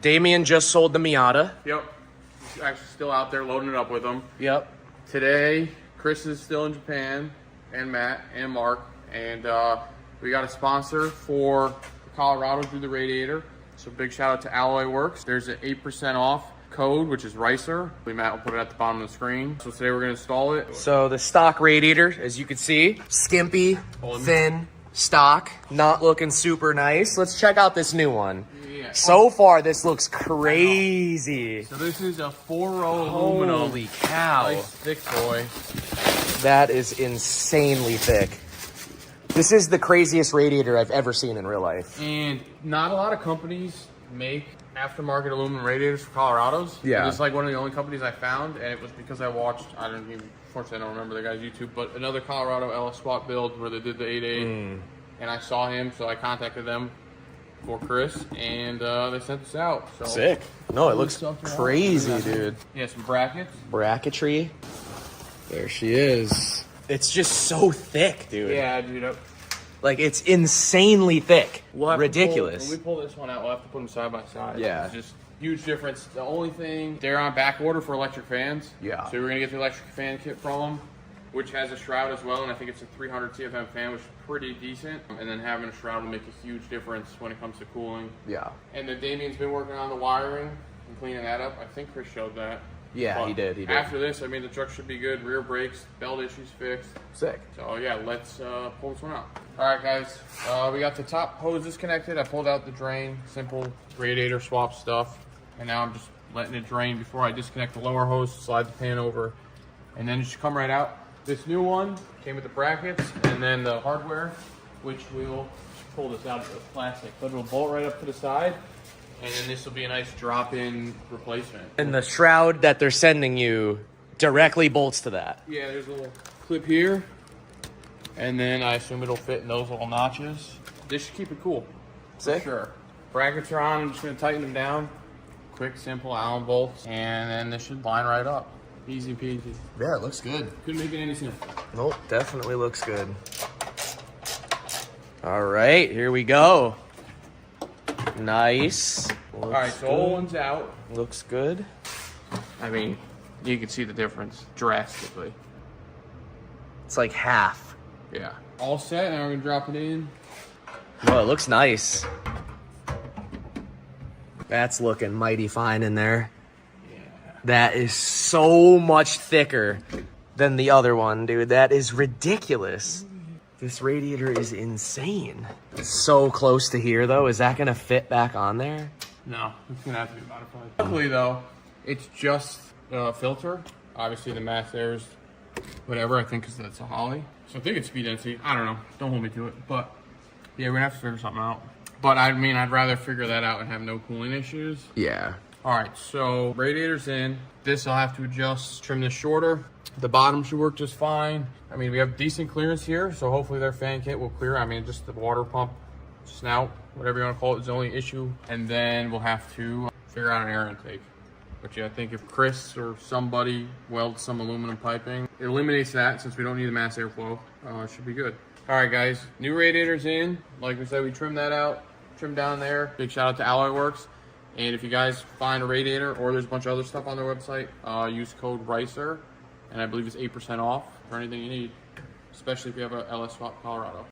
Damien just sold the Miata. Yep. He's actually still out there loading it up with them. Yep. Today, Chris is still in Japan, and Matt and Mark, and we got a sponsor for the Colorado through the radiator. So big shout out to Alloyworks. There's an 8% off code, which is RICER. Matt will put it at the bottom of the screen. So today we're gonna install it. So the stock radiator, as you can see, skimpy, thin, stock, not looking super nice. Let's check out this new one. Yeah. So far, this looks crazy. So this is a 4-row aluminum. Holy cow. Nice thick boy. That is insanely thick. This is the craziest radiator I've ever seen in real life. And not a lot of companies make aftermarket aluminum radiators for Colorados. Yeah. It's like one of the only companies I found, and it was because I watched, unfortunately I don't remember the guy's YouTube, but another Colorado LS swap build where they did the 8.8, and I saw him, so I contacted them for Chris, and they sent this out. So Sick. No, it looks crazy, dude. Yeah, some brackets. Bracketry. There she is. It's just so thick, dude. Yeah, dude. Like, it's insanely thick. We'll have Ridiculous. When we pull this one out, we'll have to put them side by side. Yeah. It's just huge difference. The only thing, they're on back order for electric fans. Yeah. So we're gonna get the electric fan kit from them, which has a shroud as well, and I think it's a 300 CFM fan, which is pretty decent. And then having a shroud will make a huge difference when it comes to cooling. Yeah. And then Damien's been working on the wiring and cleaning that up. I think Chris showed that. Yeah, But he did. After this, I mean, the truck should be good. Rear brakes, belt issues fixed. Sick. So yeah, let's pull this one out. All right, guys, we got the top hose disconnected. I pulled out the drain, simple radiator swap stuff. And now I'm just letting it drain before I disconnect the lower hose, slide the pan over, and then it should come right out. This new one came with the brackets and then the hardware, which will pull this out of the plastic, but it'll bolt right up to the side. And then this will be a nice drop-in replacement. And the shroud that they're sending you directly bolts to that. Yeah, there's a little clip here. And then I assume it'll fit in those little notches. This should keep it cool. Sick. For sure. Brackets are on. I'm just going to tighten them down. Quick, simple Allen bolts. And then this should line right up. Easy peasy. Yeah, it looks good. Couldn't make it any simpler. Nope, definitely looks good. All right, here we go. Nice. All right, so old one's out. Looks good. I mean, you can see the difference drastically. It's like half. Yeah. All set. Now we're going to drop it in. Oh, it looks nice. That's looking mighty fine in there. Yeah. That is so much thicker than the other one, dude. That is ridiculous. This radiator is insane. It's so close to here, though. Is that going to fit back on there? No, it's going to have to be modified. Luckily, though, it's just a filter. Obviously, the mass there is whatever, I think, because that's a Holly. So I think it's speed density. I don't know. Don't hold me to it. But, yeah, we're going to have to figure something out. But, I mean, I'd rather figure that out and have no cooling issues. Yeah. All right, so radiator's in. This I'll have to adjust, trim this shorter. The bottom should work just fine. I mean, we have decent clearance here, so hopefully their fan kit will clear. I mean, just the water pump snout, whatever you want to call it, is the only issue. And then we'll have to figure out an air intake. But yeah, I think if Chris or somebody welds some aluminum piping, it eliminates that since we don't need the mass airflow. It should be good. All right, guys, new radiator's in. Like we said, we trimmed that out, trimmed down there. Big shout out to Alloyworks. And if you guys find a radiator or there's a bunch of other stuff on their website, use code RICER. And I believe it's 8% off for anything you need, especially if you have a LS Swap Colorado.